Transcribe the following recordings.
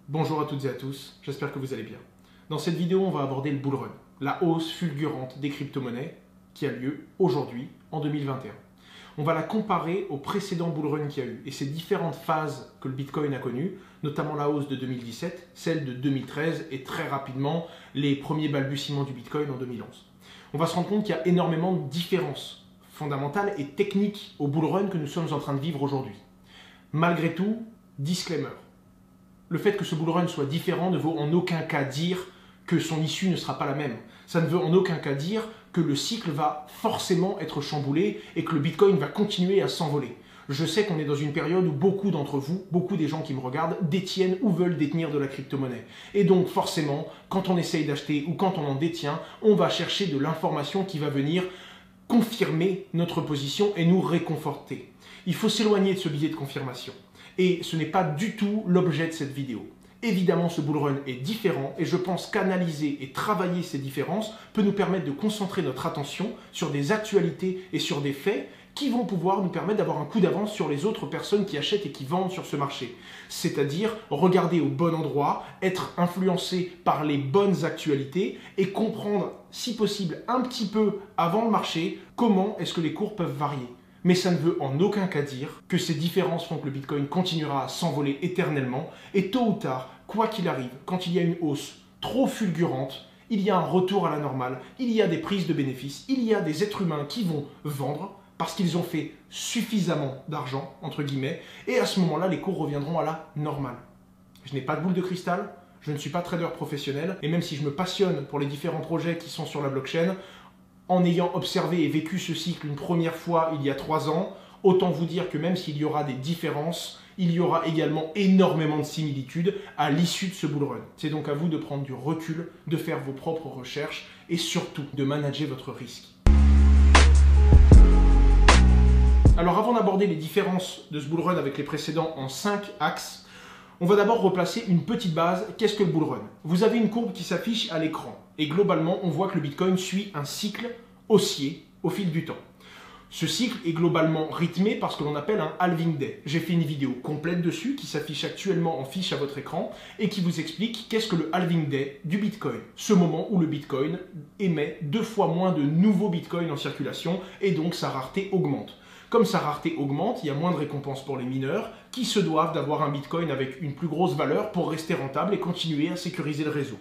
Bonjour à toutes et à tous, j'espère que vous allez bien. Dans cette vidéo, on va aborder le bull run, la hausse fulgurante des crypto-monnaies qui a lieu aujourd'hui, en 2021. On va la comparer au précédent bull run qu'il y a eu et ces différentes phases que le Bitcoin a connues, notamment la hausse de 2017, celle de 2013 et très rapidement les premiers balbutiements du Bitcoin en 2011. On va se rendre compte qu'il y a énormément de différences fondamentales et techniques au bull run que nous sommes en train de vivre aujourd'hui. Malgré tout, disclaimer. Le fait que ce bull run soit différent ne vaut en aucun cas dire que son issue ne sera pas la même. Ça ne veut en aucun cas dire que le cycle va forcément être chamboulé et que le Bitcoin va continuer à s'envoler. Je sais qu'on est dans une période où beaucoup d'entre vous, beaucoup des gens qui me regardent, détiennent ou veulent détenir de la crypto-monnaie. Et donc forcément, quand on essaye d'acheter ou quand on en détient, on va chercher de l'information qui va venir confirmer notre position et nous réconforter. Il faut s'éloigner de ce biais de confirmation. Et ce n'est pas du tout l'objet de cette vidéo. Évidemment, ce bull run est différent et je pense qu'analyser et travailler ces différences peut nous permettre de concentrer notre attention sur des actualités et sur des faits qui vont pouvoir nous permettre d'avoir un coup d'avance sur les autres personnes qui achètent et qui vendent sur ce marché. C'est-à-dire regarder au bon endroit, être influencé par les bonnes actualités et comprendre, si possible, un petit peu avant le marché, comment est-ce que les cours peuvent varier. Mais ça ne veut en aucun cas dire que ces différences font que le Bitcoin continuera à s'envoler éternellement. Et tôt ou tard, quoi qu'il arrive, quand il y a une hausse trop fulgurante, il y a un retour à la normale, il y a des prises de bénéfices, il y a des êtres humains qui vont vendre parce qu'ils ont fait suffisamment d'argent, entre guillemets, et à ce moment-là, les cours reviendront à la normale. Je n'ai pas de boule de cristal, je ne suis pas trader professionnel, et même si je me passionne pour les différents projets qui sont sur la blockchain, en ayant observé et vécu ce cycle une première fois il y a 3 ans, autant vous dire que même s'il y aura des différences, il y aura également énormément de similitudes à l'issue de ce bull run. C'est donc à vous de prendre du recul, de faire vos propres recherches et surtout de manager votre risque. Alors avant d'aborder les différences de ce bull run avec les précédents en 5 axes, on va d'abord replacer une petite base. Qu'est-ce que le bull run? Vous avez une courbe qui s'affiche à l'écran. Et globalement, on voit que le Bitcoin suit un cycle haussier au fil du temps. Ce cycle est globalement rythmé par ce que l'on appelle un halving day. J'ai fait une vidéo complète dessus qui s'affiche actuellement en fiche à votre écran et qui vous explique qu'est-ce que le halving day du Bitcoin. Ce moment où le Bitcoin émet 2 fois moins de nouveaux Bitcoins en circulation et donc sa rareté augmente. Comme sa rareté augmente, il y a moins de récompenses pour les mineurs qui se doivent d'avoir un Bitcoin avec une plus grosse valeur pour rester rentable et continuer à sécuriser le réseau.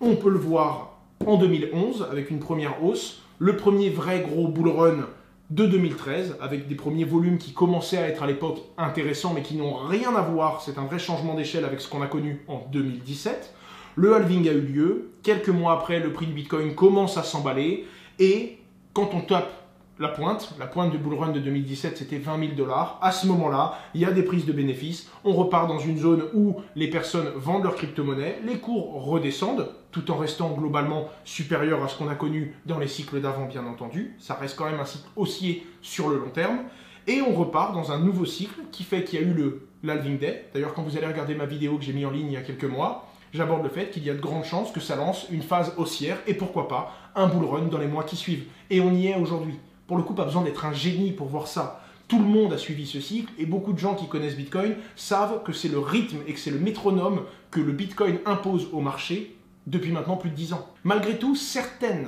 On peut le voir en 2011 avec une première hausse, le premier vrai gros bull run de 2013 avec des premiers volumes qui commençaient à être à l'époque intéressants mais qui n'ont rien à voir, c'est un vrai changement d'échelle avec ce qu'on a connu en 2017. Le halving a eu lieu, quelques mois après le prix du Bitcoin commence à s'emballer et quand on tape la pointe du bull run de 2017, c'était 20 000 $. À ce moment-là, il y a des prises de bénéfices. On repart dans une zone où les personnes vendent leurs crypto-monnaies, les cours redescendent, tout en restant globalement supérieurs à ce qu'on a connu dans les cycles d'avant, bien entendu. Ça reste quand même un cycle haussier sur le long terme. Et on repart dans un nouveau cycle qui fait qu'il y a eu l'halving day. D'ailleurs, quand vous allez regarder ma vidéo que j'ai mise en ligne il y a quelques mois, j'aborde le fait qu'il y a de grandes chances que ça lance une phase haussière et pourquoi pas un bull run dans les mois qui suivent. Et on y est aujourd'hui. Pour le coup, pas besoin d'être un génie pour voir ça. Tout le monde a suivi ce cycle et beaucoup de gens qui connaissent Bitcoin savent que c'est le rythme et que c'est le métronome que le Bitcoin impose au marché depuis maintenant plus de 10 ans. Malgré tout, certaines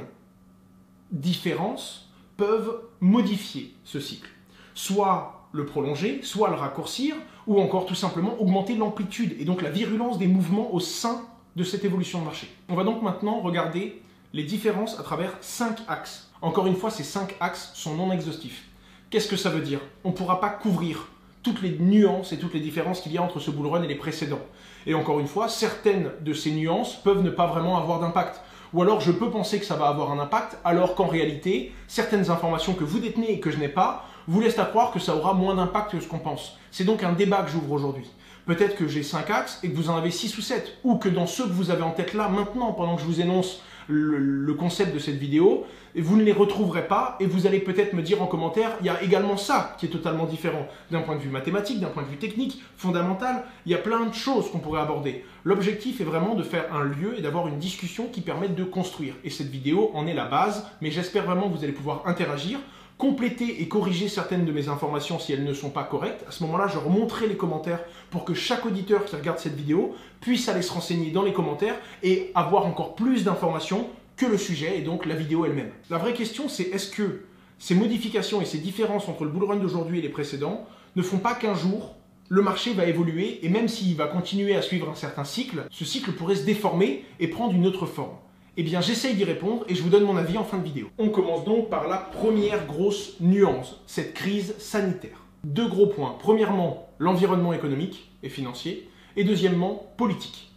différences peuvent modifier ce cycle. Soit le prolonger, soit le raccourcir, ou encore tout simplement augmenter l'amplitude et donc la virulence des mouvements au sein de cette évolution de marché. On va donc maintenant regarder les différences à travers 5 axes. Encore une fois, ces 5 axes sont non exhaustifs. Qu'est-ce que ça veut dire? On ne pourra pas couvrir toutes les nuances et toutes les différences qu'il y a entre ce bull run et les précédents. Et encore une fois, certaines de ces nuances peuvent ne pas vraiment avoir d'impact. Ou alors je peux penser que ça va avoir un impact, alors qu'en réalité, certaines informations que vous détenez et que je n'ai pas, vous laissent à croire que ça aura moins d'impact que ce qu'on pense. C'est donc un débat que j'ouvre aujourd'hui. Peut-être que j'ai 5 axes et que vous en avez 6 ou 7, ou que dans ceux que vous avez en tête là, maintenant, pendant que je vous énonce le concept de cette vidéo, vous ne les retrouverez pas et vous allez peut-être me dire en commentaire, il y a également ça qui est totalement différent. D'un point de vue mathématique, d'un point de vue technique, fondamental, il y a plein de choses qu'on pourrait aborder. L'objectif est vraiment de faire un lieu et d'avoir une discussion qui permette de construire. Et cette vidéo en est la base, mais j'espère vraiment que vous allez pouvoir interagir compléter et corriger certaines de mes informations si elles ne sont pas correctes. À ce moment-là, je remonterai les commentaires pour que chaque auditeur qui regarde cette vidéo puisse aller se renseigner dans les commentaires et avoir encore plus d'informations que le sujet et donc la vidéo elle-même. La vraie question, c'est est-ce que ces modifications et ces différences entre le bull run d'aujourd'hui et les précédents ne font pas qu'un jour, le marché va évoluer et même s'il va continuer à suivre un certain cycle, ce cycle pourrait se déformer et prendre une autre forme? Eh bien, j'essaye d'y répondre et je vous donne mon avis en fin de vidéo. On commence donc par la première grosse nuance, cette crise sanitaire. Deux gros points. Premièrement, l'environnement économique et financier. Et deuxièmement, politique.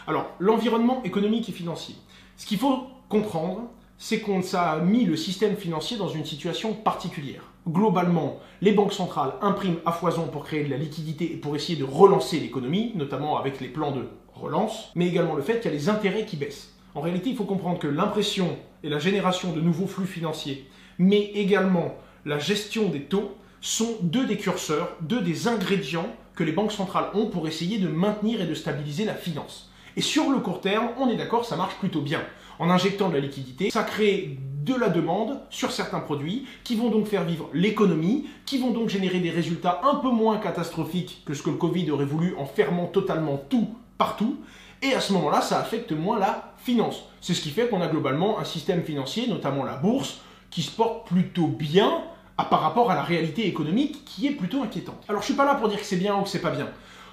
Alors, l'environnement économique et financier. Ce qu'il faut comprendre, c'est qu'on a mis le système financier dans une situation particulière. Globalement, les banques centrales impriment à foison pour créer de la liquidité et pour essayer de relancer l'économie, notamment avec les plans de relance, mais également le fait qu'il y a les intérêts qui baissent. En réalité, il faut comprendre que l'impression et la génération de nouveaux flux financiers, mais également la gestion des taux, sont deux des curseurs, deux des ingrédients que les banques centrales ont pour essayer de maintenir et de stabiliser la finance. Et sur le court terme, on est d'accord, ça marche plutôt bien. En injectant de la liquidité, ça crée de la demande sur certains produits qui vont donc faire vivre l'économie, qui vont donc générer des résultats un peu moins catastrophiques que ce que le Covid aurait voulu en fermant totalement tout partout. Et à ce moment-là, ça affecte moins la finance. C'est ce qui fait qu'on a globalement un système financier, notamment la bourse, qui se porte plutôt bien par rapport à la réalité économique qui est plutôt inquiétante. Alors je ne suis pas là pour dire que c'est bien ou que c'est pas bien.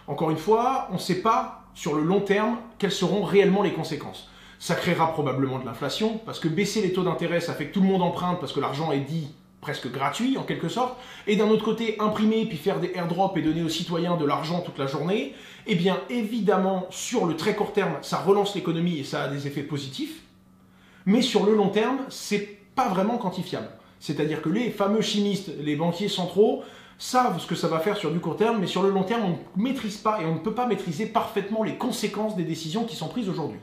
Encore une fois, on ne sait pas sur le long terme quelles seront réellement les conséquences. Ça créera probablement de l'inflation, parce que baisser les taux d'intérêt, ça fait que tout le monde emprunte, parce que l'argent est dit presque gratuit en quelque sorte, et d'un autre côté imprimer puis faire des airdrops et donner aux citoyens de l'argent toute la journée, eh bien évidemment sur le très court terme ça relance l'économie et ça a des effets positifs, mais sur le long terme c'est pas vraiment quantifiable. C'est-à-dire que les fameux chimistes, les banquiers centraux, savent ce que ça va faire sur du court terme, mais sur le long terme on ne maîtrise pas et on ne peut pas maîtriser parfaitement les conséquences des décisions qui sont prises aujourd'hui.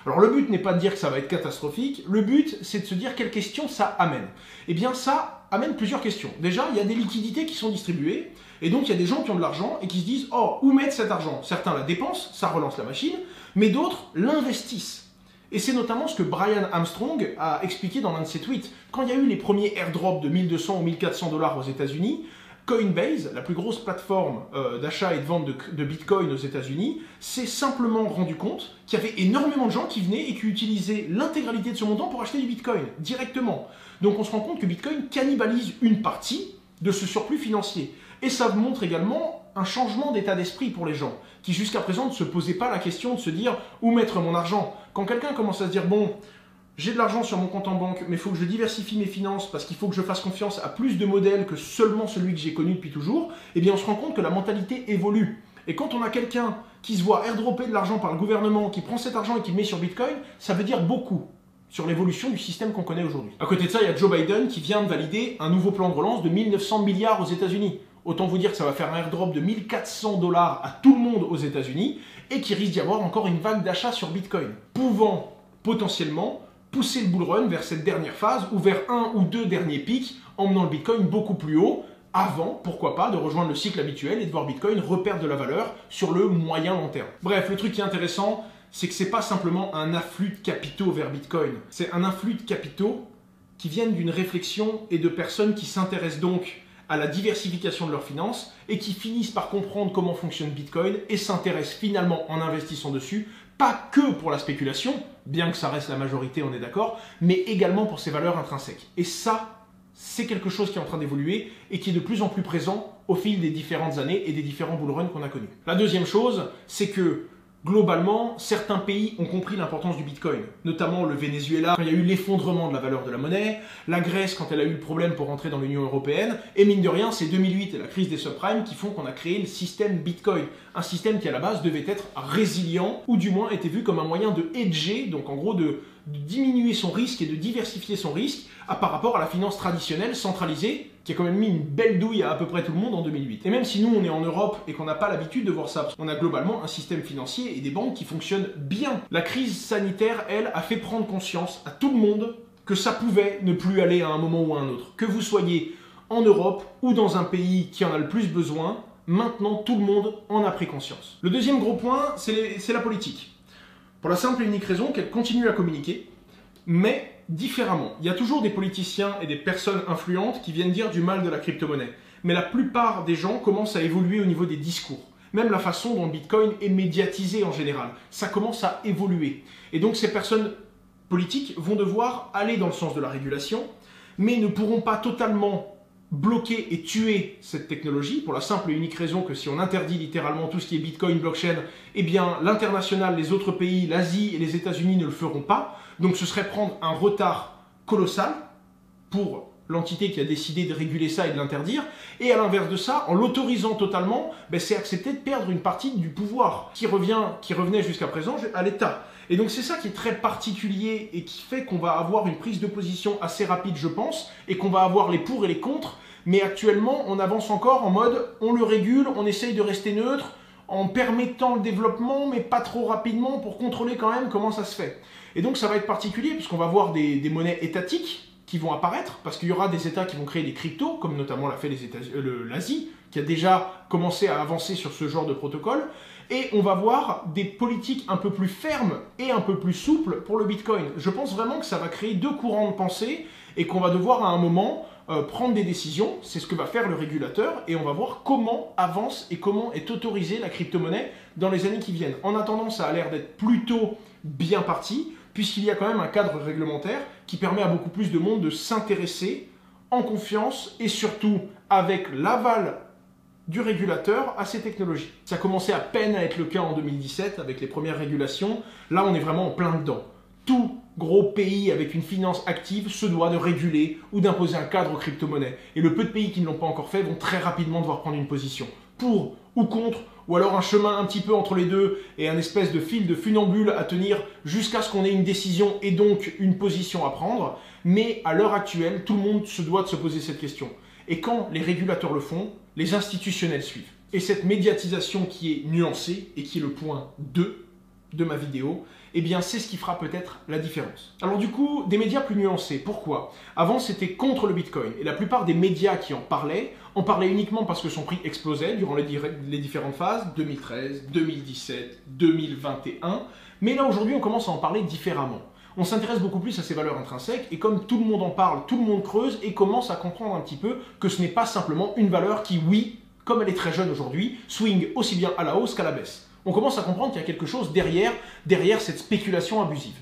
Alors le but n'est pas de dire que ça va être catastrophique, le but c'est de se dire quelles questions ça amène. Eh bien ça amène plusieurs questions. Déjà, il y a des liquidités qui sont distribuées, et donc il y a des gens qui ont de l'argent et qui se disent « Oh, où mettre cet argent ?» Certains la dépensent, ça relance la machine, mais d'autres l'investissent. Et c'est notamment ce que Brian Armstrong a expliqué dans l'un de ses tweets. Quand il y a eu les premiers airdrops de 1200 ou 1400 $ aux États-Unis, Coinbase, la plus grosse plateforme d'achat et de vente de Bitcoin aux États-Unis, s'est simplement rendu compte qu'il y avait énormément de gens qui venaient et qui utilisaient l'intégralité de ce montant pour acheter du Bitcoin, directement. Donc on se rend compte que Bitcoin cannibalise une partie de ce surplus financier. Et ça montre également un changement d'état d'esprit pour les gens, qui jusqu'à présent ne se posaient pas la question de se dire « Où mettre mon argent ?» Quand quelqu'un commence à se dire « Bon, j'ai de l'argent sur mon compte en banque, mais il faut que je diversifie mes finances parce qu'il faut que je fasse confiance à plus de modèles que seulement celui que j'ai connu depuis toujours », eh bien on se rend compte que la mentalité évolue. Et quand on a quelqu'un qui se voit airdropper de l'argent par le gouvernement, qui prend cet argent et qui le met sur Bitcoin, ça veut dire beaucoup sur l'évolution du système qu'on connaît aujourd'hui. À côté de ça, il y a Joe Biden qui vient de valider un nouveau plan de relance de 1900 milliards aux États-Unis. Autant vous dire que ça va faire un airdrop de 1400 $ à tout le monde aux États-Unis et qu'il risque d'y avoir encore une vague d'achat sur Bitcoin, pouvant potentiellement pousser le bull run vers cette dernière phase ou vers un ou deux derniers pics, emmenant le Bitcoin beaucoup plus haut, avant, pourquoi pas, de rejoindre le cycle habituel et de voir Bitcoin reperdre de la valeur sur le moyen long terme. Bref, le truc qui est intéressant, c'est que c'est pas simplement un afflux de capitaux vers Bitcoin, c'est un afflux de capitaux qui viennent d'une réflexion et de personnes qui s'intéressent donc à la diversification de leurs finances et qui finissent par comprendre comment fonctionne Bitcoin et s'intéressent finalement en investissant dessus, pas que pour la spéculation, bien que ça reste la majorité, on est d'accord, mais également pour ses valeurs intrinsèques. Et ça, c'est quelque chose qui est en train d'évoluer et qui est de plus en plus présent au fil des différentes années et des différents bull runs qu'on a connus. La deuxième chose, c'est que globalement, certains pays ont compris l'importance du Bitcoin, notamment le Venezuela, quand il y a eu l'effondrement de la valeur de la monnaie, la Grèce quand elle a eu le problème pour rentrer dans l'Union européenne, et mine de rien, c'est 2008 et la crise des subprimes qui font qu'on a créé le système Bitcoin, un système qui à la base devait être résilient, ou du moins était vu comme un moyen de hedger, donc en gros de diminuer son risque et de diversifier son risque par rapport à la finance traditionnelle centralisée, qui a quand même mis une belle douille à peu près tout le monde en 2008. Et même si nous on est en Europe et qu'on n'a pas l'habitude de voir ça, on a globalement un système financier et des banques qui fonctionnent bien. La crise sanitaire, elle, a fait prendre conscience à tout le monde que ça pouvait ne plus aller à un moment ou à un autre. Que vous soyez en Europe ou dans un pays qui en a le plus besoin, maintenant tout le monde en a pris conscience. Le deuxième gros point, c'est la politique. Pour la simple et unique raison qu'elle continue à communiquer, mais différemment. Il y a toujours des politiciens et des personnes influentes qui viennent dire du mal de la crypto-monnaie. Mais la plupart des gens commencent à évoluer au niveau des discours. Même la façon dont le Bitcoin est médiatisé en général. Ça commence à évoluer. Et donc ces personnes politiques vont devoir aller dans le sens de la régulation, mais ne pourront pas totalement bloquer et tuer cette technologie pour la simple et unique raison que si on interdit littéralement tout ce qui est Bitcoin, blockchain, eh bien l'international, les autres pays, l'Asie et les États-Unis ne le feront pas. Donc ce serait prendre un retard colossal pour l'entité qui a décidé de réguler ça et de l'interdire. Et à l'inverse de ça, en l'autorisant totalement, c'est accepter de perdre une partie du pouvoir qui revenait jusqu'à présent à l'État. Et donc c'est ça qui est très particulier et qui fait qu'on va avoir une prise de position assez rapide, je pense, et qu'on va avoir les pour et les contre. Mais actuellement, on avance encore en mode on le régule, on essaye de rester neutre, en permettant le développement, mais pas trop rapidement pour contrôler quand même comment ça se fait. Et donc ça va être particulier, puisqu'on va voir des monnaies étatiques qui vont apparaître, parce qu'il y aura des États qui vont créer des cryptos, comme notamment l'a fait l'Asie, qui a déjà commencé à avancer sur ce genre de protocole. Et on va voir des politiques un peu plus fermes et un peu plus souples pour le Bitcoin. Je pense vraiment que ça va créer deux courants de pensée et qu'on va devoir à un moment prendre des décisions. C'est ce que va faire le régulateur et on va voir comment avance et comment est autorisée la crypto-monnaie dans les années qui viennent. En attendant, ça a l'air d'être plutôt bien parti puisqu'il y a quand même un cadre réglementaire qui permet à beaucoup plus de monde de s'intéresser en confiance et surtout avec l'aval du régulateur à ces technologies. Ça commençait à peine à être le cas en 2017 avec les premières régulations. Là, on est vraiment en plein dedans. Tout gros pays avec une finance active se doit de réguler ou d'imposer un cadre aux crypto-monnaies. Et le peu de pays qui ne l'ont pas encore fait vont très rapidement devoir prendre une position. Pour ou contre, ou alors un chemin un petit peu entre les deux et un espèce de fil de funambule à tenir jusqu'à ce qu'on ait une décision et donc une position à prendre. Mais à l'heure actuelle, tout le monde se doit de se poser cette question. Et quand les régulateurs le font, les institutionnels suivent. Et cette médiatisation qui est nuancée et qui est le point 2 de ma vidéo, eh bien c'est ce qui fera peut-être la différence. Alors du coup, des médias plus nuancés, pourquoi? Avant c'était contre le Bitcoin et la plupart des médias qui en parlaient uniquement parce que son prix explosait durant les différentes phases, 2013, 2017, 2021, mais là aujourd'hui on commence à en parler différemment. On s'intéresse beaucoup plus à ses valeurs intrinsèques et comme tout le monde en parle, tout le monde creuse et commence à comprendre un petit peu que ce n'est pas simplement une valeur qui, oui, comme elle est très jeune aujourd'hui, swing aussi bien à la hausse qu'à la baisse. On commence à comprendre qu'il y a quelque chose derrière cette spéculation abusive.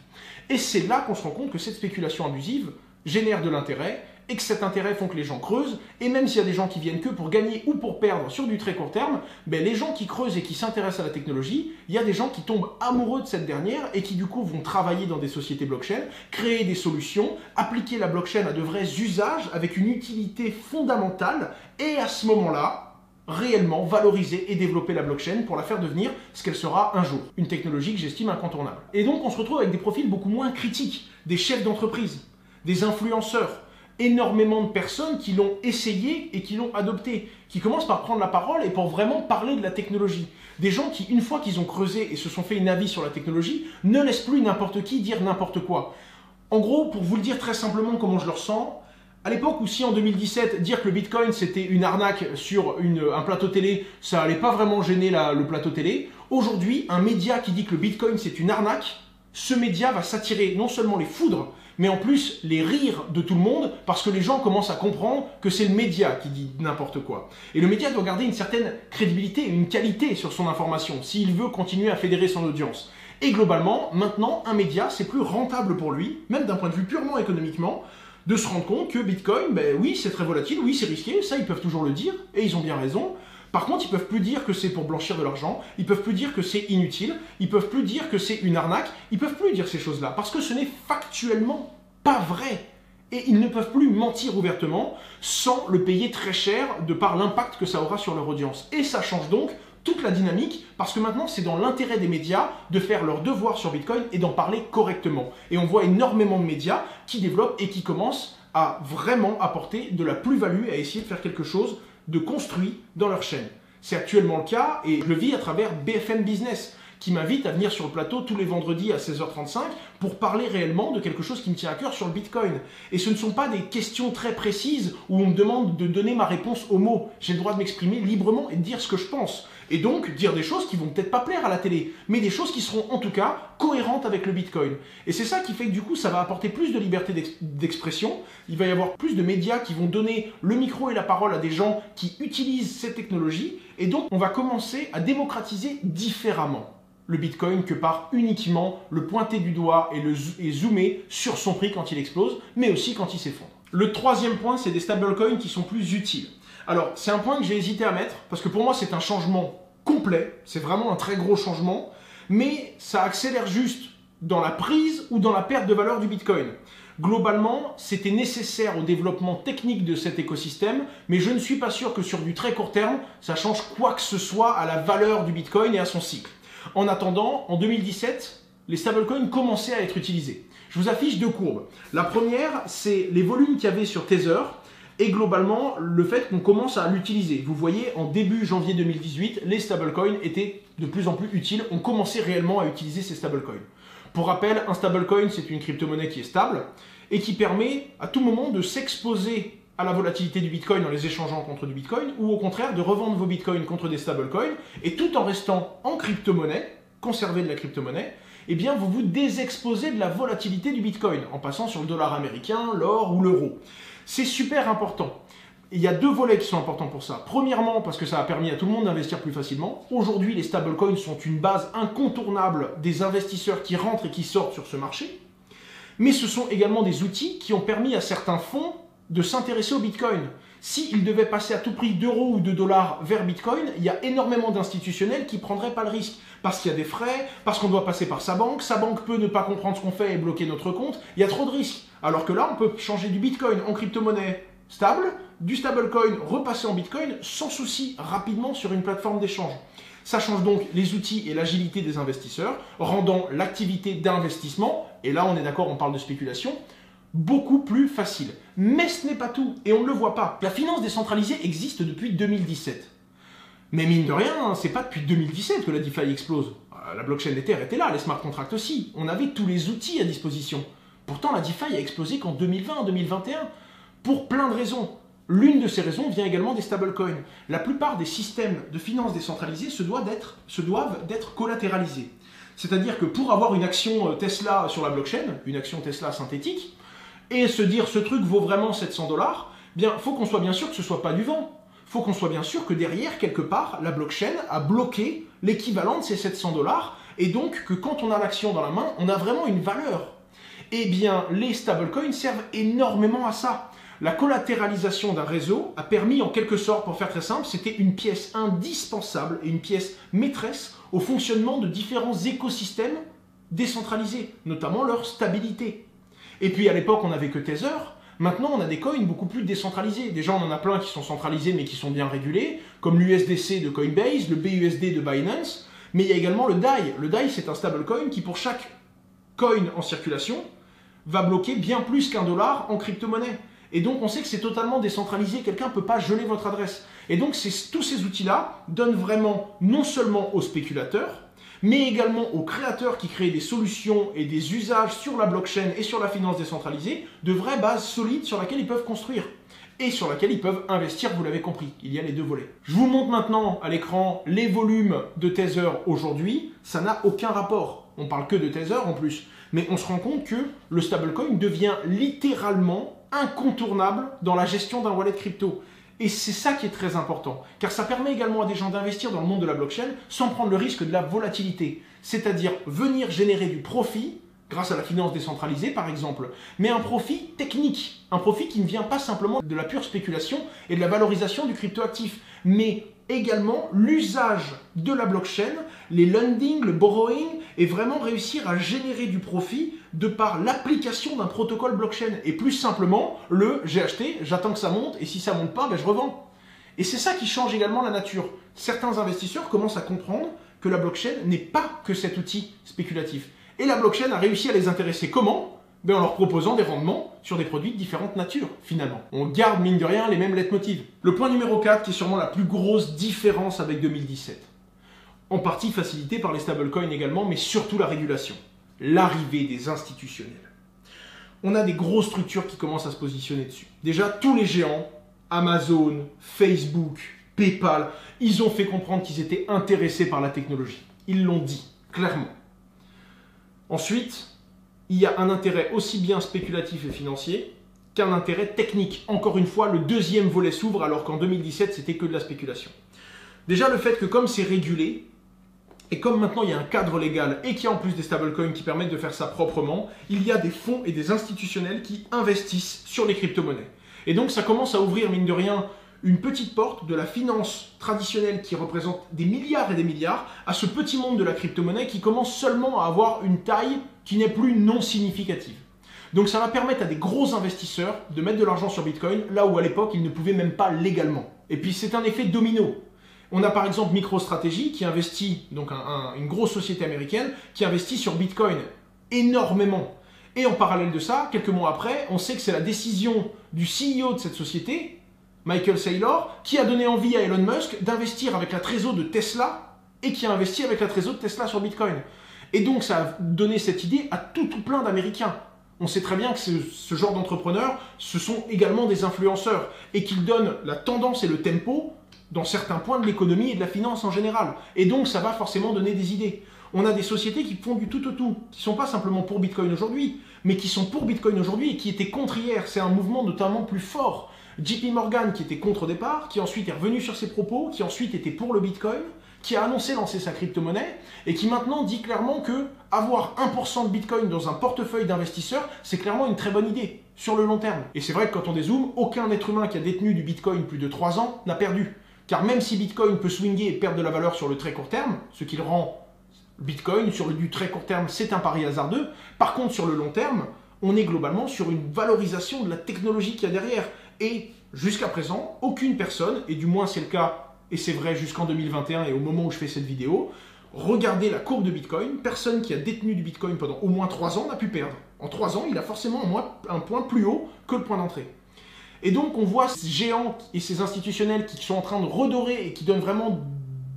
Et c'est là qu'on se rend compte que cette spéculation abusive génère de l'intérêt et que cet intérêt font que les gens creusent. Et même s'il y a des gens qui viennent que pour gagner ou pour perdre sur du très court terme, les gens qui creusent et qui s'intéressent à la technologie, il y a des gens qui tombent amoureux de cette dernière et qui du coup vont travailler dans des sociétés blockchain, créer des solutions, appliquer la blockchain à de vrais usages avec une utilité fondamentale et à ce moment-là, réellement valoriser et développer la blockchain pour la faire devenir ce qu'elle sera un jour. Une technologie que j'estime incontournable. Et donc on se retrouve avec des profils beaucoup moins critiques, des chefs d'entreprise, des influenceurs, énormément de personnes qui l'ont essayé et qui l'ont adopté, qui commencent par prendre la parole et pour vraiment parler de la technologie. Des gens qui, une fois qu'ils ont creusé et se sont fait une avis sur la technologie, ne laissent plus n'importe qui dire n'importe quoi. En gros, pour vous le dire très simplement comment je le ressens, à l'époque où si en 2017, dire que le Bitcoin c'était une arnaque sur un plateau télé, ça allait pas vraiment gêner le plateau télé, aujourd'hui, un média qui dit que le Bitcoin c'est une arnaque, ce média va s'attirer non seulement les foudres, mais en plus les rires de tout le monde, parce que les gens commencent à comprendre que c'est le média qui dit n'importe quoi. Et le média doit garder une certaine crédibilité, une qualité sur son information, s'il veut continuer à fédérer son audience. Et globalement, maintenant, un média, c'est plus rentable pour lui, même d'un point de vue purement économiquement, de se rendre compte que Bitcoin, oui, c'est très volatile, oui, c'est risqué, ça, ils peuvent toujours le dire, et ils ont bien raison. Par contre, ils peuvent plus dire que c'est pour blanchir de l'argent, ils peuvent plus dire que c'est inutile, ils peuvent plus dire que c'est une arnaque, ils peuvent plus dire ces choses-là, parce que ce n'est factuellement pas vrai. Et ils ne peuvent plus mentir ouvertement sans le payer très cher de par l'impact que ça aura sur leur audience. Et ça change donc toute la dynamique, parce que maintenant c'est dans l'intérêt des médias de faire leur devoir sur Bitcoin et d'en parler correctement. Et on voit énormément de médias qui développent et qui commencent à vraiment apporter de la plus-value, à essayer de faire quelque chose de construit dans leur chaîne. C'est actuellement le cas et je le vis à travers BFM Business, qui m'invite à venir sur le plateau tous les vendredis à 16h35 pour parler réellement de quelque chose qui me tient à cœur sur le Bitcoin. Et ce ne sont pas des questions très précises où on me demande de donner ma réponse au mot. J'ai le droit de m'exprimer librement et de dire ce que je pense. Et donc dire des choses qui vont peut-être pas plaire à la télé, mais des choses qui seront en tout cas cohérentes avec le Bitcoin. Et c'est ça qui fait que du coup ça va apporter plus de liberté d'expression, il va y avoir plus de médias qui vont donner le micro et la parole à des gens qui utilisent cette technologie, et donc on va commencer à démocratiser différemment le Bitcoin que par uniquement le pointer du doigt et zoomer sur son prix quand il explose, mais aussi quand il s'effondre. Le troisième point, c'est des stablecoins qui sont plus utiles. Alors, c'est un point que j'ai hésité à mettre, parce que pour moi, c'est un changement complet, c'est vraiment un très gros changement, mais ça accélère juste dans la prise ou dans la perte de valeur du Bitcoin. Globalement, c'était nécessaire au développement technique de cet écosystème, mais je ne suis pas sûr que sur du très court terme, ça change quoi que ce soit à la valeur du Bitcoin et à son cycle. En attendant, en 2017, les stablecoins commençaient à être utilisés. Je vous affiche deux courbes. La première, c'est les volumes qu'il y avait sur Tether et globalement le fait qu'on commence à l'utiliser. Vous voyez, en début janvier 2018, les stablecoins étaient de plus en plus utiles. On commençait réellement à utiliser ces stablecoins. Pour rappel, un stablecoin, c'est une crypto-monnaie qui est stable et qui permet à tout moment de s'exposer à la volatilité du Bitcoin en les échangeant contre du Bitcoin, ou au contraire de revendre vos Bitcoins contre des stablecoins, et tout en restant en crypto-monnaie, conserver de la crypto-monnaie, eh bien vous vous désexposez de la volatilité du Bitcoin, en passant sur le dollar américain, l'or ou l'euro. C'est super important. Il y a deux volets qui sont importants pour ça. Premièrement, parce que ça a permis à tout le monde d'investir plus facilement. Aujourd'hui, les stablecoins sont une base incontournable des investisseurs qui rentrent et qui sortent sur ce marché. Mais ce sont également des outils qui ont permis à certains fonds de s'intéresser au Bitcoin. S'ils devaient passer à tout prix d'euros ou de dollars vers Bitcoin, il y a énormément d'institutionnels qui ne prendraient pas le risque. Parce qu'il y a des frais, parce qu'on doit passer par sa banque peut ne pas comprendre ce qu'on fait et bloquer notre compte, il y a trop de risques. Alors que là, on peut changer du Bitcoin en crypto-monnaie stable, du stablecoin repasser en Bitcoin sans souci rapidement sur une plateforme d'échange. Ça change donc les outils et l'agilité des investisseurs, rendant l'activité d'investissement, et là on est d'accord, on parle de spéculation, beaucoup plus facile. Mais ce n'est pas tout, et on ne le voit pas. La finance décentralisée existe depuis 2017. Mais mine de rien, c'est pas depuis 2017 que la DeFi explose. La blockchain Ether était là, les smart contracts aussi. On avait tous les outils à disposition. Pourtant, la DeFi a explosé qu'en 2020, 2021, pour plein de raisons. L'une de ces raisons vient également des stablecoins. La plupart des systèmes de finance décentralisés se doivent d'être collatéralisés. C'est-à-dire que pour avoir une action Tesla sur la blockchain, une action Tesla synthétique, et se dire ce truc vaut vraiment 700 $, bien, faut qu'on soit bien sûr que ce soit pas du vent. Faut qu'on soit bien sûr que derrière, quelque part, la blockchain a bloqué l'équivalent de ces 700 $, et donc que quand on a l'action dans la main, on a vraiment une valeur. Eh bien, les stablecoins servent énormément à ça. La collatéralisation d'un réseau a permis, en quelque sorte, pour faire très simple, c'était une pièce indispensable et une pièce maîtresse au fonctionnement de différents écosystèmes décentralisés, notamment leur stabilité. Et puis à l'époque, on n'avait que Tether. Maintenant, on a des coins beaucoup plus décentralisés. Déjà, on en a plein qui sont centralisés mais qui sont bien régulés, comme l'USDC de Coinbase, le BUSD de Binance. Mais il y a également le DAI. Le DAI, c'est un stablecoin qui, pour chaque coin en circulation, va bloquer bien plus qu'un dollar en crypto-monnaie. Et donc, on sait que c'est totalement décentralisé. Quelqu'un ne peut pas geler votre adresse. Et donc, tous ces outils-là donnent vraiment, non seulement aux spéculateurs, mais également aux créateurs qui créent des solutions et des usages sur la blockchain et sur la finance décentralisée, de vraies bases solides sur lesquelles ils peuvent construire et sur lesquelles ils peuvent investir, vous l'avez compris, il y a les deux volets. Je vous montre maintenant à l'écran les volumes de Tether aujourd'hui, ça n'a aucun rapport, on parle que de Tether en plus, mais on se rend compte que le stablecoin devient littéralement incontournable dans la gestion d'un wallet crypto. Et c'est ça qui est très important, car ça permet également à des gens d'investir dans le monde de la blockchain sans prendre le risque de la volatilité, c'est-à-dire venir générer du profit grâce à la finance décentralisée par exemple, mais un profit technique, un profit qui ne vient pas simplement de la pure spéculation et de la valorisation du cryptoactif, mais également l'usage de la blockchain, les lending, le borrowing, et vraiment réussir à générer du profit de par l'application d'un protocole blockchain. Et plus simplement, j'ai acheté, j'attends que ça monte, et si ça monte pas, ben je revends. Et c'est ça qui change également la nature. Certains investisseurs commencent à comprendre que la blockchain n'est pas que cet outil spéculatif. Et la blockchain a réussi à les intéresser comment ? Ben en leur proposant des rendements sur des produits de différentes natures, finalement. On garde, mine de rien, les mêmes leitmotivs. Le point numéro 4, qui est sûrement la plus grosse différence avec 2017. En partie facilité par les stablecoins également, mais surtout la régulation. L'arrivée des institutionnels. On a des grosses structures qui commencent à se positionner dessus. Déjà, tous les géants, Amazon, Facebook, PayPal, ils ont fait comprendre qu'ils étaient intéressés par la technologie. Ils l'ont dit, clairement. Ensuite, il y a un intérêt aussi bien spéculatif et financier qu'un intérêt technique. Encore une fois, le deuxième volet s'ouvre alors qu'en 2017, c'était que de la spéculation. Déjà, le fait que comme c'est régulé, et comme maintenant il y a un cadre légal et qu'il y a en plus des stablecoins qui permettent de faire ça proprement, il y a des fonds et des institutionnels qui investissent sur les crypto-monnaies. Et donc ça commence à ouvrir, mine de rien, une petite porte de la finance traditionnelle qui représente des milliards et des milliards à ce petit monde de la crypto-monnaie qui commence seulement à avoir une taille qui n'est plus non significative. Donc ça va permettre à des gros investisseurs de mettre de l'argent sur Bitcoin là où à l'époque ils ne pouvaient même pas légalement. Et puis c'est un effet domino. On a par exemple MicroStrategy qui investit, donc une grosse société américaine, qui investit sur Bitcoin énormément. Et en parallèle de ça, quelques mois après, on sait que c'est la décision du CEO de cette société, Michael Saylor, qui a donné envie à Elon Musk d'investir avec la trésor de Tesla et qui a investi avec la trésor de Tesla sur Bitcoin. Et donc ça a donné cette idée à tout plein d'Américains. On sait très bien que ce genre d'entrepreneurs, ce sont également des influenceurs et qu'ils donnent la tendance et le tempo dans certains points de l'économie et de la finance en général. Et donc ça va forcément donner des idées. On a des sociétés qui font du tout au tout, qui ne sont pas simplement pour Bitcoin aujourd'hui, mais qui sont pour Bitcoin aujourd'hui et qui étaient contre hier. C'est un mouvement notamment plus fort. JP Morgan qui était contre au départ, qui ensuite est revenu sur ses propos, qui ensuite était pour le Bitcoin, qui a annoncé lancer sa crypto-monnaie et qui maintenant dit clairement que avoir 1% de Bitcoin dans un portefeuille d'investisseurs, c'est clairement une très bonne idée sur le long terme. Et c'est vrai que quand on dézoome, aucun être humain qui a détenu du Bitcoin plus de 3 ans n'a perdu. Car même si Bitcoin peut swinguer et perdre de la valeur sur le très court terme, ce qui le rend Bitcoin sur du très court terme, c'est un pari hasardeux. Par contre, sur le long terme, on est globalement sur une valorisation de la technologie qu'il y a derrière. Et jusqu'à présent, aucune personne, et du moins c'est le cas, et c'est vrai jusqu'en 2021 et au moment où je fais cette vidéo, regardez la courbe de Bitcoin, personne qui a détenu du Bitcoin pendant au moins 3 ans n'a pu perdre. En 3 ans, il a forcément un point plus haut que le point d'entrée. Et donc on voit ces géants et ces institutionnels qui sont en train de redorer et qui donnent vraiment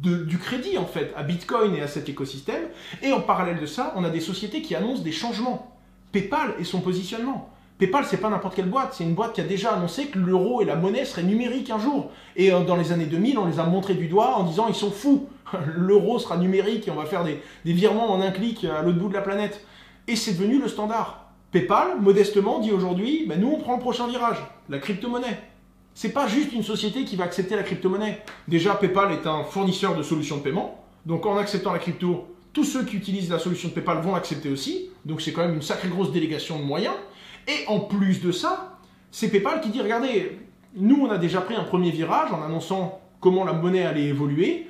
du crédit en fait à Bitcoin et à cet écosystème. Et en parallèle de ça, on a des sociétés qui annoncent des changements. PayPal et son positionnement. PayPal, c'est pas n'importe quelle boîte, c'est une boîte qui a déjà annoncé que l'euro et la monnaie seraient numériques un jour. Et dans les années 2000, on les a montrés du doigt en disant ils sont fous, l'euro sera numérique et on va faire des virements en un clic à l'autre bout de la planète. Et c'est devenu le standard. PayPal, modestement, dit aujourd'hui, nous on prend le prochain virage, la crypto-monnaie. C'est pas juste une société qui va accepter la crypto-monnaie. Déjà, PayPal est un fournisseur de solutions de paiement, donc en acceptant la crypto, tous ceux qui utilisent la solution de PayPal vont l'accepter aussi, donc c'est quand même une sacrée grosse délégation de moyens. Et en plus de ça, c'est PayPal qui dit, regardez, nous on a déjà pris un premier virage en annonçant comment la monnaie allait évoluer,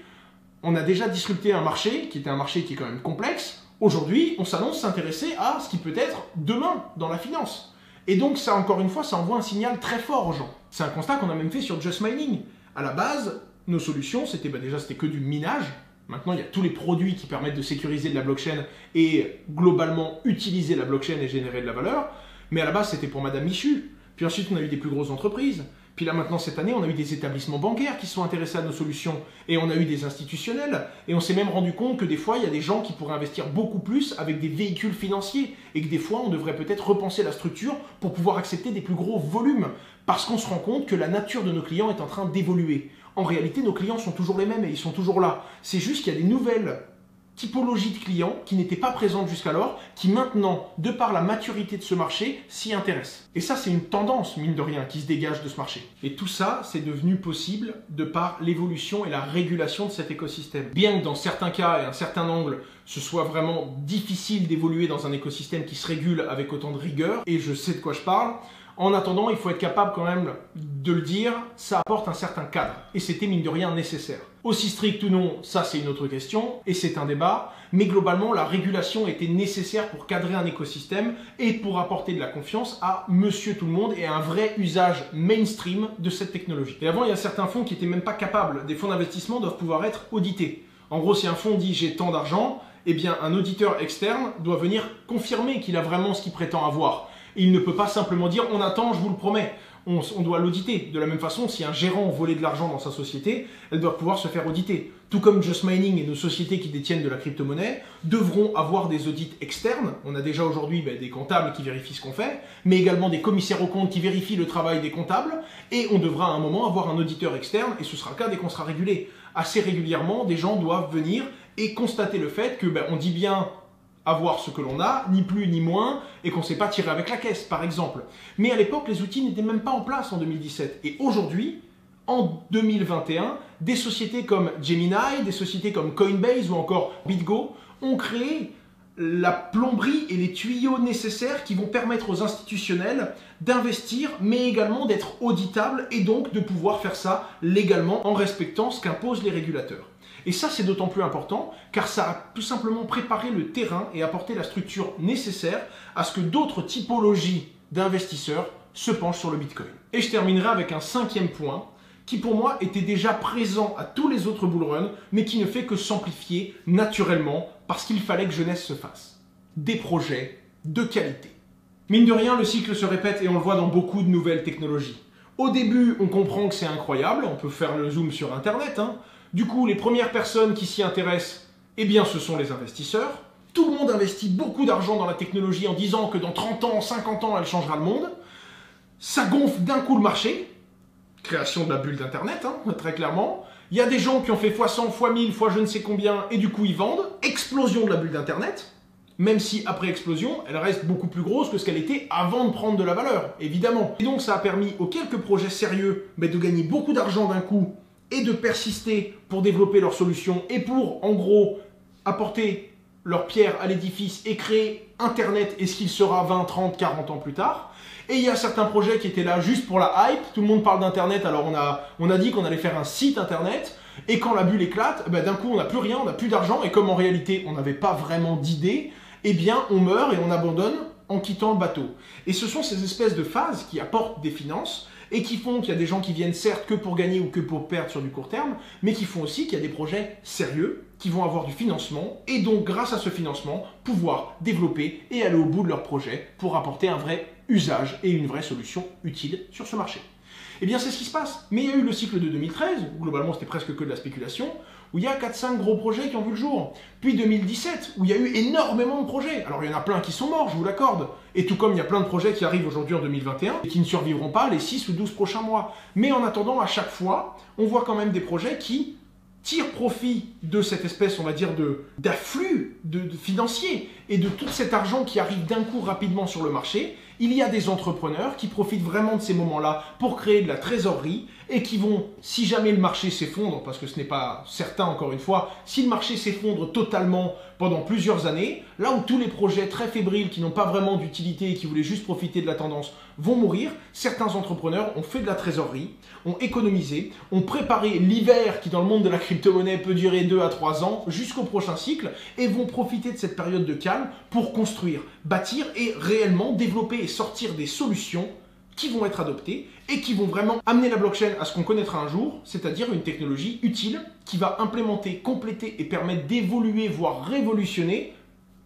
on a déjà disrupté un marché, qui était un marché qui est quand même complexe. Aujourd'hui, on s'annonce s'intéresser à ce qui peut être demain dans la finance. Et donc ça, encore une fois, ça envoie un signal très fort aux gens. C'est un constat qu'on a même fait sur Just Mining. À la base, nos solutions, c'était déjà que du minage. Maintenant, il y a tous les produits qui permettent de sécuriser de la blockchain et globalement utiliser la blockchain et générer de la valeur. Mais à la base, c'était pour Madame Michu. Puis ensuite, on a eu des plus grosses entreprises. Puis là, maintenant, cette année, on a eu des établissements bancaires qui sont intéressés à nos solutions. Et on a eu des institutionnels. Et on s'est même rendu compte que des fois, il y a des gens qui pourraient investir beaucoup plus avec des véhicules financiers. Et que des fois, on devrait peut-être repenser la structure pour pouvoir accepter des plus gros volumes. Parce qu'on se rend compte que la nature de nos clients est en train d'évoluer. En réalité, nos clients sont toujours les mêmes et ils sont toujours là. C'est juste qu'il y a des nouvelles typologie de clients qui n'étaient pas présentes jusqu'alors, qui maintenant, de par la maturité de ce marché, s'y intéressent. Et ça, c'est une tendance, mine de rien, qui se dégage de ce marché. Et tout ça, c'est devenu possible de par l'évolution et la régulation de cet écosystème. Bien que dans certains cas et un certain angle, ce soit vraiment difficile d'évoluer dans un écosystème qui se régule avec autant de rigueur, et je sais de quoi je parle, en attendant, il faut être capable quand même de le dire, ça apporte un certain cadre. Et c'était mine de rien nécessaire. Aussi strict ou non, ça c'est une autre question, et c'est un débat, mais globalement la régulation était nécessaire pour cadrer un écosystème et pour apporter de la confiance à monsieur tout le monde et à un vrai usage mainstream de cette technologie. Et avant, il y a certains fonds qui n'étaient même pas capables, des fonds d'investissement doivent pouvoir être audités. En gros, si un fonds dit j'ai tant d'argent, eh bien un auditeur externe doit venir confirmer qu'il a vraiment ce qu'il prétend avoir. Il ne peut pas simplement dire « on attend, je vous le promets ». on doit l'auditer. De la même façon, si un gérant volait de l'argent dans sa société, elle doit pouvoir se faire auditer. Tout comme Just Mining et nos sociétés qui détiennent de la crypto-monnaie devront avoir des audits externes. On a déjà aujourd'hui des comptables qui vérifient ce qu'on fait, mais également des commissaires aux comptes qui vérifient le travail des comptables. Et on devra à un moment avoir un auditeur externe, et ce sera le cas dès qu'on sera régulé. Assez régulièrement, des gens doivent venir et constater le fait que on dit bien avoir ce que l'on a, ni plus ni moins, et qu'on ne sait pas tirer avec la caisse, par exemple. Mais à l'époque, les outils n'étaient même pas en place en 2017. Et aujourd'hui, en 2021, des sociétés comme Gemini, des sociétés comme Coinbase ou encore BitGo ont créé la plomberie et les tuyaux nécessaires qui vont permettre aux institutionnels d'investir, mais également d'être auditables et donc de pouvoir faire ça légalement en respectant ce qu'imposent les régulateurs. Et ça, c'est d'autant plus important car ça a tout simplement préparé le terrain et apporté la structure nécessaire à ce que d'autres typologies d'investisseurs se penchent sur le Bitcoin. Et je terminerai avec un 5e point qui pour moi était déjà présent à tous les autres bullruns, mais qui ne fait que s'amplifier naturellement parce qu'il fallait que jeunesse se fasse. Des projets de qualité. Mine de rien, le cycle se répète et on le voit dans beaucoup de nouvelles technologies. Au début, on comprend que c'est incroyable, on peut faire le zoom sur Internet. Du coup, les premières personnes qui s'y intéressent, eh bien, ce sont les investisseurs. Tout le monde investit beaucoup d'argent dans la technologie en disant que dans 30 ans, 50 ans, elle changera le monde. Ça gonfle d'un coup le marché. Création de la bulle d'Internet, très clairement. Il y a des gens qui ont fait x100, x1000, x je ne sais combien, et du coup ils vendent. Explosion de la bulle d'Internet, même si après explosion, elle reste beaucoup plus grosse que ce qu'elle était avant de prendre de la valeur, évidemment. Et donc ça a permis aux quelques projets sérieux de gagner beaucoup d'argent d'un coup et de persister pour développer leurs solutions et pour, en gros, apporter leur pierre à l'édifice et créer Internet et ce qu'il sera 20, 30, 40 ans plus tard. Et il y a certains projets qui étaient là juste pour la hype. Tout le monde parle d'Internet, alors on a dit qu'on allait faire un site Internet. Et quand la bulle éclate, d'un coup on n'a plus rien, on n'a plus d'argent. Et comme en réalité on n'avait pas vraiment d'idée, eh bien on meurt et on abandonne en quittant le bateau. Et ce sont ces espèces de phases qui apportent des finances et qui font qu'il y a des gens qui viennent certes que pour gagner ou que pour perdre sur du court terme, mais qui font aussi qu'il y a des projets sérieux qui vont avoir du financement et donc grâce à ce financement pouvoir développer et aller au bout de leur projet pour apporter un vrai usage et une vraie solution utile sur ce marché. Eh bien c'est ce qui se passe. Mais il y a eu le cycle de 2013, où globalement c'était presque que de la spéculation, où il y a 4-5 gros projets qui ont vu le jour. Puis 2017, où il y a eu énormément de projets. Alors il y en a plein qui sont morts, je vous l'accorde. Et tout comme il y a plein de projets qui arrivent aujourd'hui en 2021 et qui ne survivront pas les 6 ou 12 prochains mois. Mais en attendant, à chaque fois, on voit quand même des projets qui tirent profit de cette espèce, on va dire, d'afflux de financier et de tout cet argent qui arrive d'un coup rapidement sur le marché. Il y a des entrepreneurs qui profitent vraiment de ces moments-là pour créer de la trésorerie et qui vont, si jamais le marché s'effondre, parce que ce n'est pas certain encore une fois, si le marché s'effondre totalement pendant plusieurs années, là où tous les projets très fébriles qui n'ont pas vraiment d'utilité et qui voulaient juste profiter de la tendance vont mourir, certains entrepreneurs ont fait de la trésorerie, ont économisé, ont préparé l'hiver qui dans le monde de la crypto-monnaie peut durer 2 à 3 ans jusqu'au prochain cycle et vont profiter de cette période de calme pour construire, bâtir et réellement développer et sortir des solutions qui vont être adoptées et qui vont vraiment amener la blockchain à ce qu'on connaîtra un jour, c'est-à-dire une technologie utile qui va implémenter, compléter et permettre d'évoluer, voire révolutionner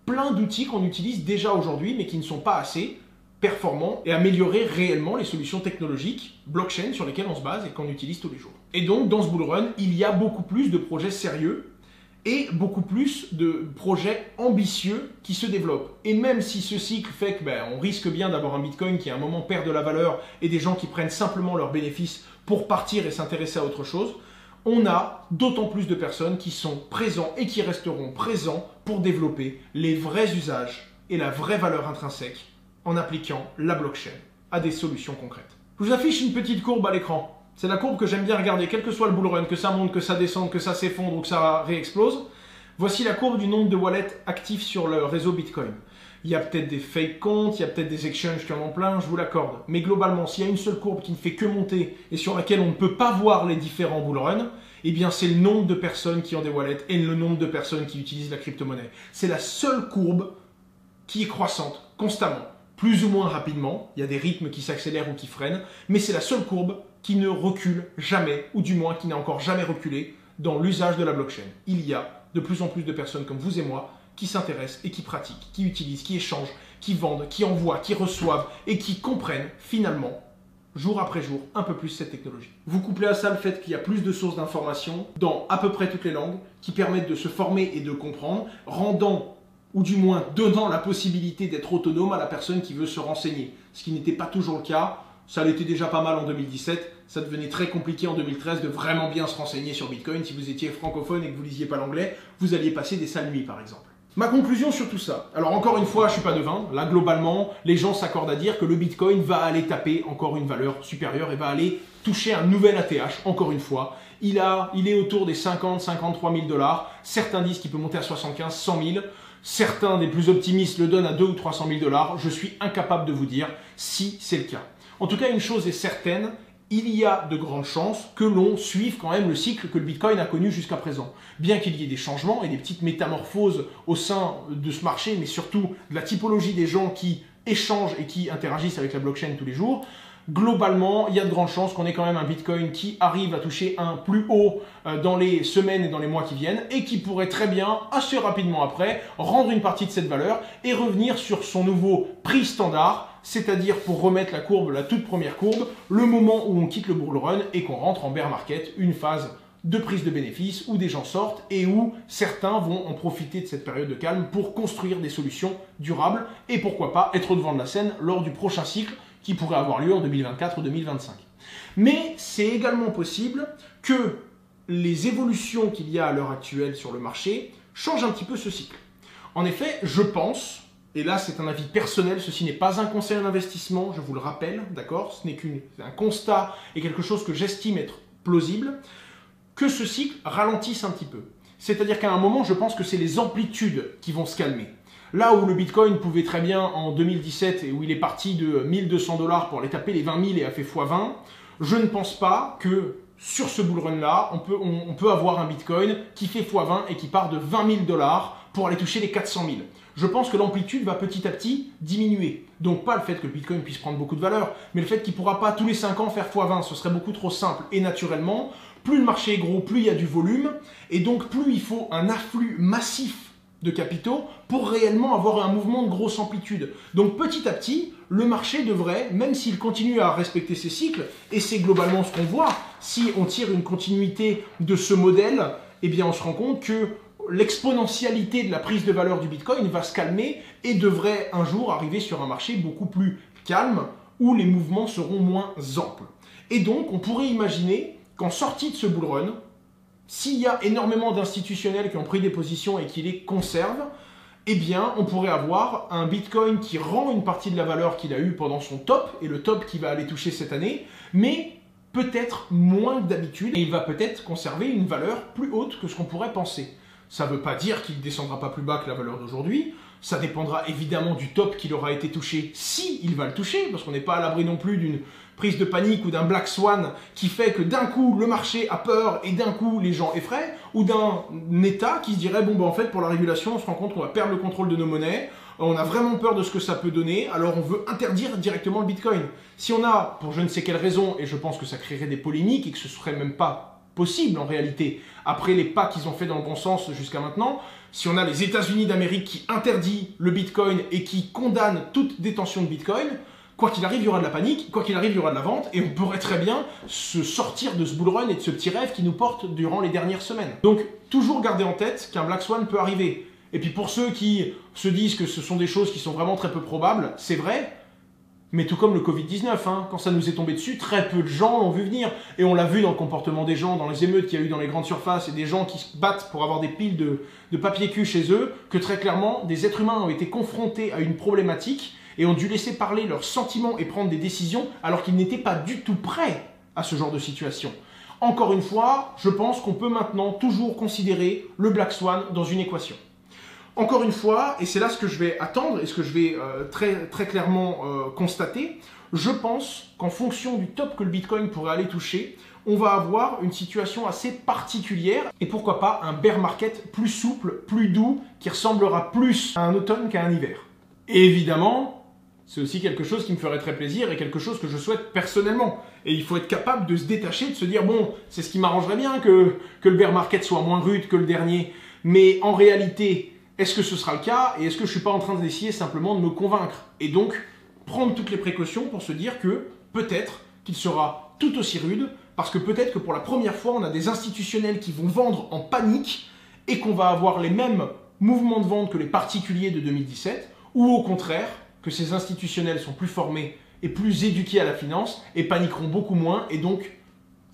plein d'outils qu'on utilise déjà aujourd'hui mais qui ne sont pas assez performants et améliorer réellement les solutions technologiques blockchain sur lesquelles on se base et qu'on utilise tous les jours. Et donc dans ce bull run, il y a beaucoup plus de projets sérieux et beaucoup plus de projets ambitieux qui se développent. Et même si ce cycle fait que on risque bien d'avoir un Bitcoin qui à un moment perd de la valeur et des gens qui prennent simplement leurs bénéfices pour partir et s'intéresser à autre chose, on a d'autant plus de personnes qui sont présents et qui resteront présents pour développer les vrais usages et la vraie valeur intrinsèque en appliquant la blockchain à des solutions concrètes. Je vous affiche une petite courbe à l'écran. C'est la courbe que j'aime bien regarder, quel que soit le bull run, que ça monte, que ça descende, que ça s'effondre ou que ça réexplose. Voici la courbe du nombre de wallets actifs sur le réseau Bitcoin. Il y a peut-être des fake comptes, il y a peut-être des exchanges qui en ont plein, je vous l'accorde. Mais globalement, s'il y a une seule courbe qui ne fait que monter et sur laquelle on ne peut pas voir les différents bull runs, eh bien c'est le nombre de personnes qui ont des wallets et le nombre de personnes qui utilisent la crypto-monnaie. C'est la seule courbe qui est croissante constamment, plus ou moins rapidement. Il y a des rythmes qui s'accélèrent ou qui freinent, mais c'est la seule courbe qui ne recule jamais, ou du moins qui n'a encore jamais reculé dans l'usage de la blockchain. Il y a de plus en plus de personnes comme vous et moi qui s'intéressent et qui pratiquent, qui utilisent, qui échangent, qui vendent, qui envoient, qui reçoivent et qui comprennent finalement, jour après jour, un peu plus cette technologie. Vous couplez à ça le fait qu'il y a plus de sources d'informations dans à peu près toutes les langues qui permettent de se former et de comprendre, rendant ou du moins donnant la possibilité d'être autonome à la personne qui veut se renseigner. Ce qui n'était pas toujours le cas, ça l'était déjà pas mal en 2017, ça devenait très compliqué en 2013 de vraiment bien se renseigner sur Bitcoin. Si vous étiez francophone et que vous lisiez pas l'anglais, vous alliez passer des sales nuits par exemple. Ma conclusion sur tout ça, alors encore une fois, je suis pas devin, là globalement, les gens s'accordent à dire que le Bitcoin va aller taper encore une valeur supérieure et va aller toucher un nouvel ATH, encore une fois. Il est autour des 50-53 000 $, certains disent qu'il peut monter à 75, 100 000, certains des plus optimistes le donnent à 200 ou 300 000 $, je suis incapable de vous dire si c'est le cas. En tout cas, une chose est certaine, il y a de grandes chances que l'on suive quand même le cycle que le Bitcoin a connu jusqu'à présent. Bien qu'il y ait des changements et des petites métamorphoses au sein de ce marché, mais surtout de la typologie des gens qui échangent et qui interagissent avec la blockchain tous les jours, globalement, il y a de grandes chances qu'on ait quand même un Bitcoin qui arrive à toucher un plus haut dans les semaines et dans les mois qui viennent et qui pourrait très bien, assez rapidement après, rendre une partie de cette valeur et revenir sur son nouveau prix standard, c'est-à-dire pour remettre la courbe, la toute première courbe, le moment où on quitte le bull run et qu'on rentre en bear market, une phase de prise de bénéfices où des gens sortent et où certains vont en profiter de cette période de calme pour construire des solutions durables et pourquoi pas être au devant de la scène lors du prochain cycle qui pourrait avoir lieu en 2024 ou 2025. Mais c'est également possible que les évolutions qu'il y a à l'heure actuelle sur le marché changent un petit peu ce cycle. En effet, je pense, et là c'est un avis personnel, ceci n'est pas un conseil d'investissement, je vous le rappelle, d'accord, ce n'est qu'un constat et quelque chose que j'estime être plausible, que ce cycle ralentisse un petit peu. C'est-à-dire qu'à un moment, je pense que c'est les amplitudes qui vont se calmer. Là où le Bitcoin pouvait très bien en 2017 et où il est parti de 1200 $ pour aller taper les 20 000 et a fait x20, je ne pense pas que sur ce bull run là, on peut avoir un Bitcoin qui fait x20 et qui part de 20 000 $ pour aller toucher les 400 000. Je pense que l'amplitude va petit à petit diminuer. Donc pas le fait que le Bitcoin puisse prendre beaucoup de valeur, mais le fait qu'il ne pourra pas tous les 5 ans faire x20, ce serait beaucoup trop simple et naturellement. Plus le marché est gros, plus il y a du volume, et donc plus il faut un afflux massif de capitaux pour réellement avoir un mouvement de grosse amplitude. Donc petit à petit, le marché devrait, même s'il continue à respecter ses cycles, et c'est globalement ce qu'on voit, si on tire une continuité de ce modèle, eh bien on se rend compte que l'exponentialité de la prise de valeur du Bitcoin va se calmer et devrait un jour arriver sur un marché beaucoup plus calme où les mouvements seront moins amples. Et donc on pourrait imaginer qu'en sortie de ce bull run, s'il y a énormément d'institutionnels qui ont pris des positions et qui les conservent, eh bien, on pourrait avoir un Bitcoin qui rend une partie de la valeur qu'il a eue pendant son top, et le top qui va aller toucher cette année, mais peut-être moins que d'habitude, et il va peut-être conserver une valeur plus haute que ce qu'on pourrait penser. Ça ne veut pas dire qu'il ne descendra pas plus bas que la valeur d'aujourd'hui, ça dépendra évidemment du top qu'il aura été touché, si il va le toucher, parce qu'on n'est pas à l'abri non plus d'une prise de panique ou d'un black swan qui fait que d'un coup le marché a peur et d'un coup les gens effraient, ou d'un état qui se dirait bon ben en fait pour la régulation on se rend compte qu'on va perdre le contrôle de nos monnaies, on a vraiment peur de ce que ça peut donner, alors on veut interdire directement le Bitcoin. Si on a, pour je ne sais quelle raison, et je pense que ça créerait des polémiques et que ce serait même pas possible en réalité, après les pas qu'ils ont fait dans le bon sens jusqu'à maintenant, si on a les États-Unis d'Amérique qui interdit le Bitcoin et qui condamne toute détention de Bitcoin, quoi qu'il arrive, il y aura de la panique, quoi qu'il arrive, il y aura de la vente, et on pourrait très bien se sortir de ce bull run et de ce petit rêve qui nous porte durant les dernières semaines. Donc, toujours garder en tête qu'un Black Swan peut arriver. Et puis pour ceux qui se disent que ce sont des choses qui sont vraiment très peu probables, c'est vrai, mais tout comme le Covid-19, hein, quand ça nous est tombé dessus, très peu de gens l'ont vu venir. Et on l'a vu dans le comportement des gens, dans les émeutes qu'il y a eu dans les grandes surfaces, et des gens qui se battent pour avoir des piles de papier cul chez eux, que très clairement, des êtres humains ont été confrontés à une problématique, et ont dû laisser parler leurs sentiments et prendre des décisions alors qu'ils n'étaient pas du tout prêts à ce genre de situation. Encore une fois, je pense qu'on peut maintenant toujours considérer le Black Swan dans une équation. Encore une fois, et c'est là ce que je vais attendre et ce que je vais très clairement constater, je pense qu'en fonction du top que le Bitcoin pourrait aller toucher, on va avoir une situation assez particulière et pourquoi pas un bear market plus souple, plus doux, qui ressemblera plus à un automne qu'à un hiver. Et évidemment, c'est aussi quelque chose qui me ferait très plaisir et quelque chose que je souhaite personnellement. Et il faut être capable de se détacher, de se dire, bon, c'est ce qui m'arrangerait bien que le bear market soit moins rude que le dernier. Mais en réalité, est-ce que ce sera le cas? Et est-ce que je ne suis pas en train d'essayer simplement de me convaincre? Et donc, prendre toutes les précautions pour se dire que peut-être qu'il sera tout aussi rude, parce que peut-être que pour la première fois, on a des institutionnels qui vont vendre en panique et qu'on va avoir les mêmes mouvements de vente que les particuliers de 2017, ou au contraire, que ces institutionnels sont plus formés et plus éduqués à la finance et paniqueront beaucoup moins et donc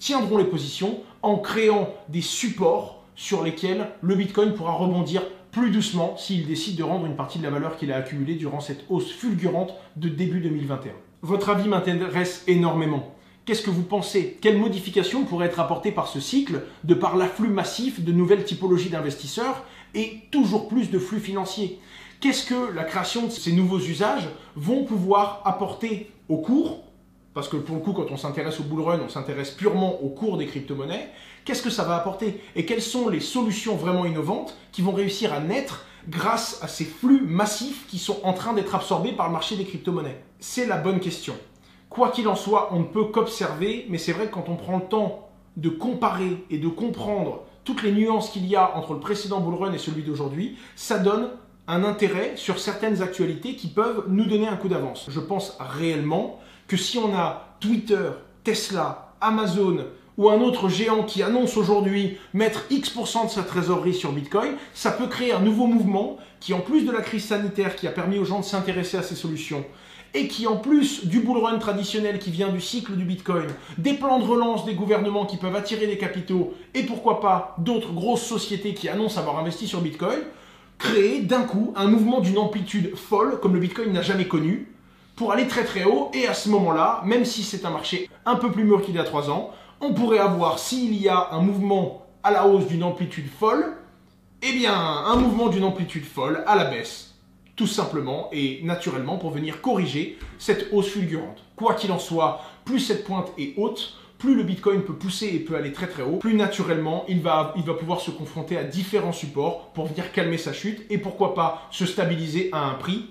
tiendront les positions en créant des supports sur lesquels le Bitcoin pourra rebondir plus doucement s'il décide de rendre une partie de la valeur qu'il a accumulée durant cette hausse fulgurante de début 2021. Votre avis m'intéresse énormément. Qu'est-ce que vous pensez? Quelles modifications pourraient être apportées par ce cycle de par l'afflux massif de nouvelles typologies d'investisseurs et toujours plus de flux financiers? Qu'est-ce que la création de ces nouveaux usages vont pouvoir apporter au cours? Parce que pour le coup, quand on s'intéresse au bull run, on s'intéresse purement au cours des crypto-monnaies. Qu'est-ce que ça va apporter? Et quelles sont les solutions vraiment innovantes qui vont réussir à naître grâce à ces flux massifs qui sont en train d'être absorbés par le marché des crypto-monnaies? C'est la bonne question. Quoi qu'il en soit, on ne peut qu'observer, mais c'est vrai que quand on prend le temps de comparer et de comprendre toutes les nuances qu'il y a entre le précédent bull run et celui d'aujourd'hui, ça donne un intérêt sur certaines actualités qui peuvent nous donner un coup d'avance. Je pense réellement que si on a Twitter, Tesla, Amazon ou un autre géant qui annonce aujourd'hui mettre X% de sa trésorerie sur Bitcoin, ça peut créer un nouveau mouvement qui, en plus de la crise sanitaire qui a permis aux gens de s'intéresser à ces solutions, et qui, en plus du bull run traditionnel qui vient du cycle du Bitcoin, des plans de relance des gouvernements qui peuvent attirer des capitaux, et pourquoi pas d'autres grosses sociétés qui annoncent avoir investi sur Bitcoin, créer d'un coup un mouvement d'une amplitude folle, comme le Bitcoin n'a jamais connu, pour aller très très haut, et à ce moment-là, même si c'est un marché un peu plus mûr qu'il y a 3 ans, on pourrait avoir, s'il y a un mouvement à la hausse d'une amplitude folle, eh bien un mouvement d'une amplitude folle à la baisse, tout simplement et naturellement pour venir corriger cette hausse fulgurante. Quoi qu'il en soit, plus cette pointe est haute, plus le Bitcoin peut pousser et peut aller très très haut, plus naturellement il va pouvoir se confronter à différents supports pour venir calmer sa chute et pourquoi pas se stabiliser à un prix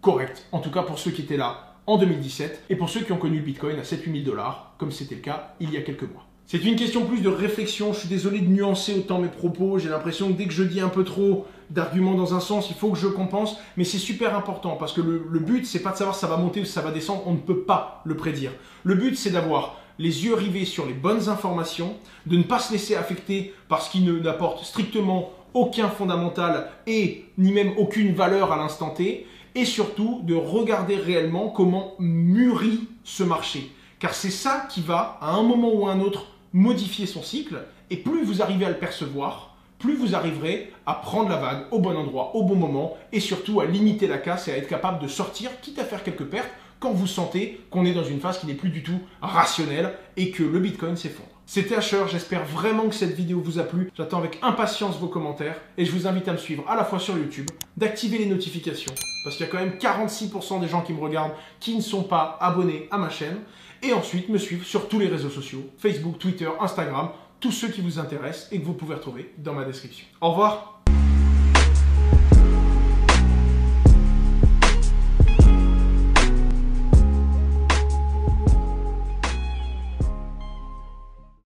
correct. En tout cas pour ceux qui étaient là en 2017 et pour ceux qui ont connu le Bitcoin à 7-8 000 $, comme c'était le cas il y a quelques mois. C'est une question plus de réflexion, je suis désolé de nuancer autant mes propos, j'ai l'impression que dès que je dis un peu trop d'arguments dans un sens, il faut que je compense, mais c'est super important parce que le but c'est pas de savoir si ça va monter ou si ça va descendre, on ne peut pas le prédire. Le but c'est d'avoir les yeux rivés sur les bonnes informations, de ne pas se laisser affecter par ce qui n'apporte strictement aucun fondamental et ni même aucune valeur à l'instant T, et surtout de regarder réellement comment mûrit ce marché. Car c'est ça qui va, à un moment ou à un autre, modifier son cycle, et plus vous arrivez à le percevoir, plus vous arriverez à prendre la vague au bon endroit, au bon moment, et surtout à limiter la casse et à être capable de sortir, quitte à faire quelques pertes, quand vous sentez qu'on est dans une phase qui n'est plus du tout rationnelle et que le Bitcoin s'effondre. C'était Asher, j'espère vraiment que cette vidéo vous a plu. J'attends avec impatience vos commentaires et je vous invite à me suivre à la fois sur YouTube, d'activer les notifications, parce qu'il y a quand même 46% des gens qui me regardent qui ne sont pas abonnés à ma chaîne, et ensuite me suivre sur tous les réseaux sociaux, Facebook, Twitter, Instagram, tous ceux qui vous intéressent et que vous pouvez retrouver dans ma description. Au revoir!